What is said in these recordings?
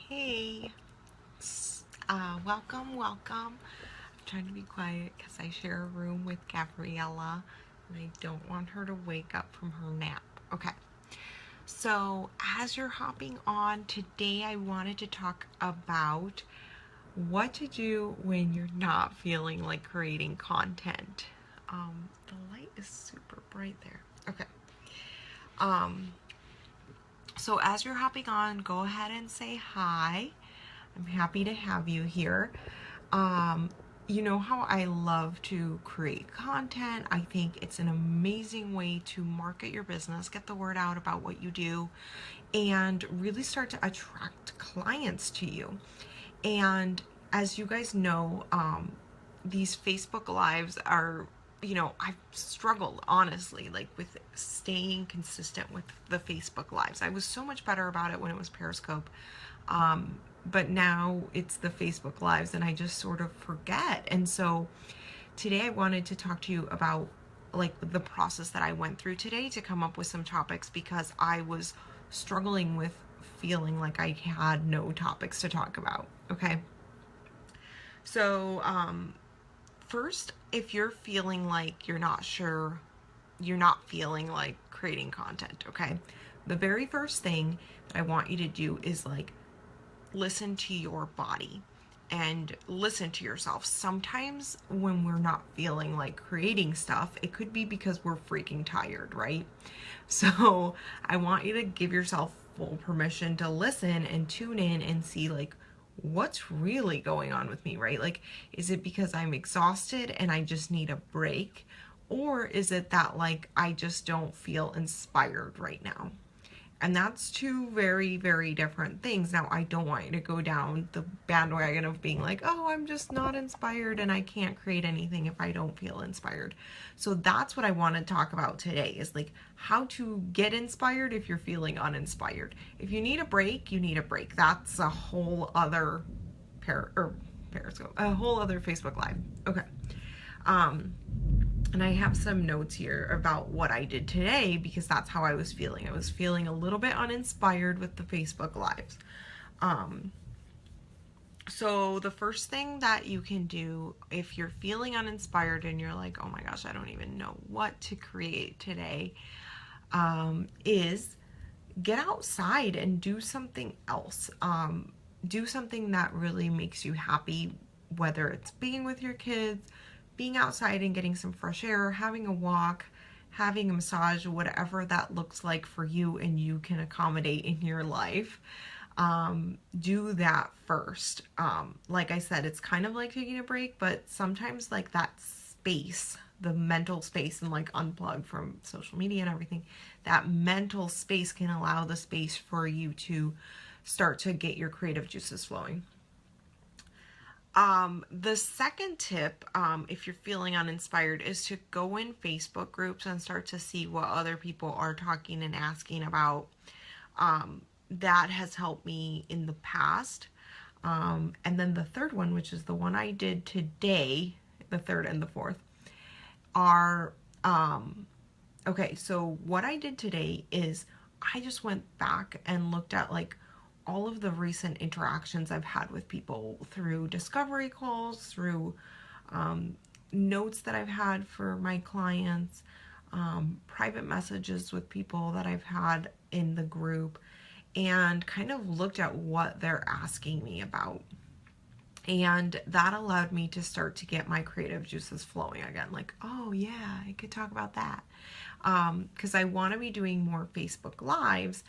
Hey, welcome. I'm trying to be quiet because I share a room with Gabriella and I don't want her to wake up from her nap. Okay, so as you're hopping on, today I wanted to talk about what to do when you're not feeling like creating content. The light is super bright there. Okay. Um, so as you're hopping on, go ahead and say hi. I'm happy to have you here. Um, you know how I love to create content. I think it's an amazing way to market your business, get the word out about what you do, and really start to attract clients to you. And as you guys know, these Facebook Lives are, I've struggled honestly, like with staying consistent with the Facebook Lives. I was so much better about it when it was Periscope. But now it's the Facebook Lives and I just sort of forget. And so today I wanted to talk to you about like the process that I went through today to come up with some topics because I was struggling with feeling like I had no topics to talk about. Okay. So, first, if you're feeling like you're not sure, you're not feeling like creating content, okay? The very first thing that I want you to do is like listen to your body and listen to yourself. Sometimes when we're not feeling like creating stuff, it could be because we're freaking tired, right? So I want you to give yourself full permission to listen and tune in and see like what's really going on with me, right? Like, is it because I'm exhausted and I just need a break? Or is it that like I just don't feel inspired right now? And that's two very, very different things. Now, I don't want you to go down the bandwagon of being like, oh, I'm just not inspired and I can't create anything if I don't feel inspired. So that's what I want to talk about today is like how to get inspired if you're feeling uninspired. If you need a break, you need a break. That's a whole other Periscope, a whole other Facebook Live. Okay. And I have some notes here about what I did today because that's how I was feeling. I was feeling a little bit uninspired with the Facebook Lives. So the first thing that you can do if you're feeling uninspired and you're like, oh my gosh, I don't even know what to create today, is get outside and do something else. Do something that really makes you happy, whether it's being with your kids, being outside and getting some fresh air, having a walk, having a massage, whatever that looks like for you and you can accommodate in your life. Do that first. Like I said, it's kind of like taking a break, but sometimes like that space, the mental space, and like unplug from social media and everything, that mental space can allow the space for you to start to get your creative juices flowing. The second tip, if you're feeling uninspired, is to go in Facebook groups and start to see what other people are talking and asking about. That has helped me in the past. And then the third one, which is the one I did today, the third and the fourth, are, okay, so what I did today is I just went back and looked at like all of the recent interactions I've had with people through discovery calls, through notes that I've had for my clients, private messages with people that I've had in the group, and kind of looked at what they're asking me about. And that allowed me to start to get my creative juices flowing again. Like, oh yeah, I could talk about that. Because I want to be doing more Facebook Lives,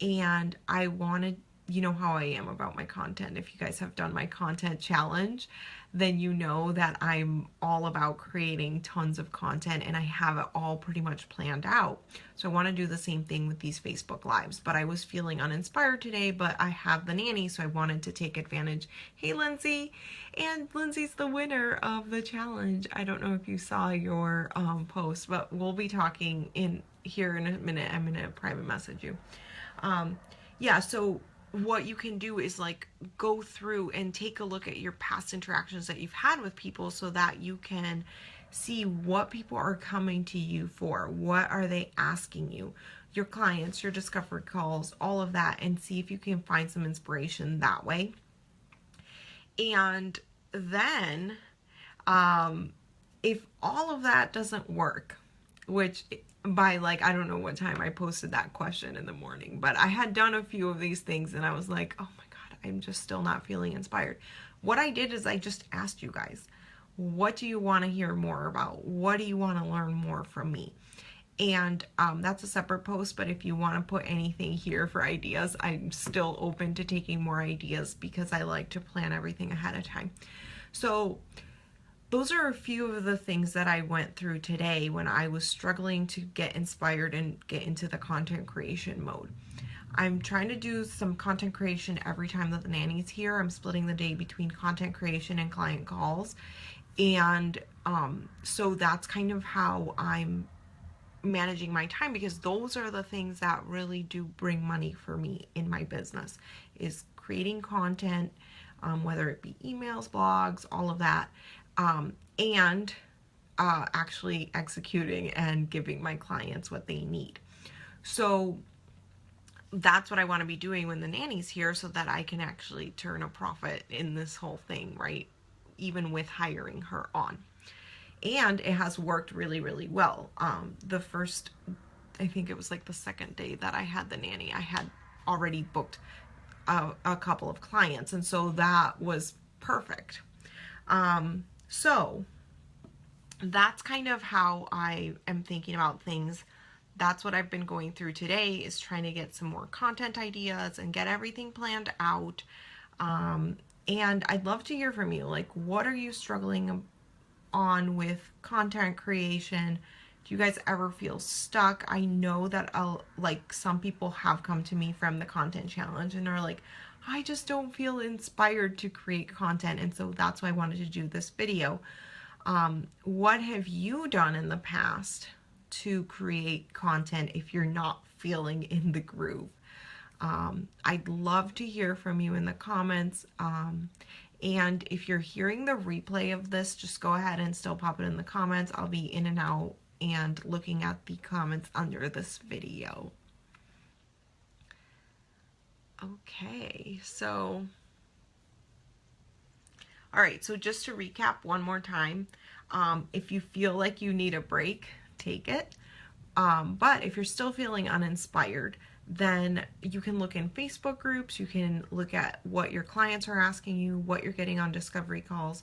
and I wanted, you know how I am about my content. If you guys have done my content challenge, then you know that I'm all about creating tons of content and I have it all pretty much planned out. So I want to do the same thing with these Facebook Lives, but I was feeling uninspired today, but I have the nanny, so I wanted to take advantage. Hey, Lindsay. And Lindsay's the winner of the challenge. I don't know if you saw your post, but we'll be talking in here in a minute. I'm going to private message you. Yeah, so what you can do is like go through and take a look at your past interactions that you've had with people so that you can see what people are coming to you for. What are they asking you? your clients, your discovery calls, all of that, and see if you can find some inspiration that way. And then, if all of that doesn't work, which by like, I don't know what time I posted that question in the morning, but I had done a few of these things and I was like, oh my God, I'm just still not feeling inspired. What I did is I just asked you guys, what do you want to hear more about? What do you want to learn more from me? And that's a separate post, but if you want to put anything here for ideas, I'm still open to taking more ideas because I like to plan everything ahead of time. So those are a few of the things that I went through today when I was struggling to get inspired and get into the content creation mode. I'm trying to do some content creation every time that the nanny's here. I'm splitting the day between content creation and client calls. And so that's kind of how I'm managing my time, because those are the things that really do bring money for me in my business, is creating content, whether it be emails, blogs, all of that, and actually executing and giving my clients what they need. So that's what I want to be doing when the nanny's here, so that I can actually turn a profit in this whole thing, right? Even with hiring her on. And it has worked really, really well. The first, I think it was like the second day that I had the nanny, I had already booked a couple of clients. And so that was perfect. So that's kind of how I am thinking about things. That's what I've been going through today, is trying to get some more content ideas and get everything planned out. And I'd love to hear from you. Like, what are you struggling on with content creation? Do you guys ever feel stuck? I know that like some people have come to me from the content challenge and are like, I just don't feel inspired to create content. And so that's why I wanted to do this video. What have you done in the past to create content if you're not feeling in the groove? I'd love to hear from you in the comments. And if you're hearing the replay of this, just go ahead and still pop it in the comments. I'll be in and out and looking at the comments under this video. Okay, so, all right, so just to recap one more time, if you feel like you need a break, take it. But if you're still feeling uninspired, then you can look in Facebook groups, you can look at what your clients are asking you, what you're getting on discovery calls,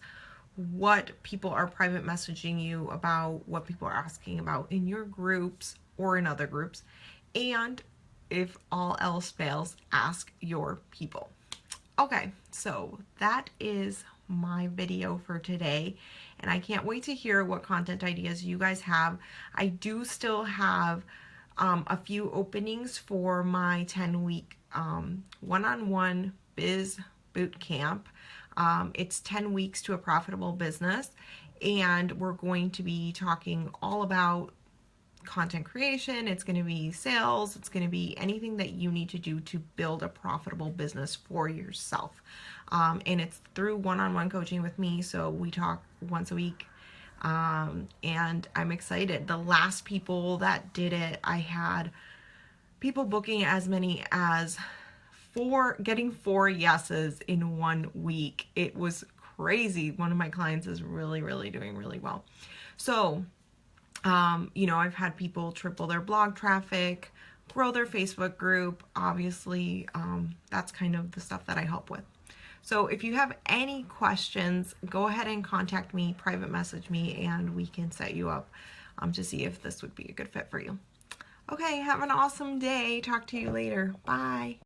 what people are private messaging you about, what people are asking about in your groups or in other groups. And if all else fails, ask your people. Okay, so that is my video for today, and I can't wait to hear what content ideas you guys have. I do still have a few openings for my 10-week one-on-one biz boot camp. It's 10 weeks to a profitable business, and we're going to be talking all about content creation. It's going to be sales. It's going to be anything that you need to do to build a profitable business for yourself. And it's through one-on-one coaching with me. So we talk once a week. And I'm excited. The last people that did it, I had people booking as many as getting 4 yeses in 1 week. It was crazy. One of my clients is really, really doing really well. So, you know, I've had people triple their blog traffic, grow their Facebook group. Obviously, that's kind of the stuff that I help with. So if you have any questions, go ahead and contact me, private message me, and we can set you up to see if this would be a good fit for you. Okay, have an awesome day. Talk to you later. Bye.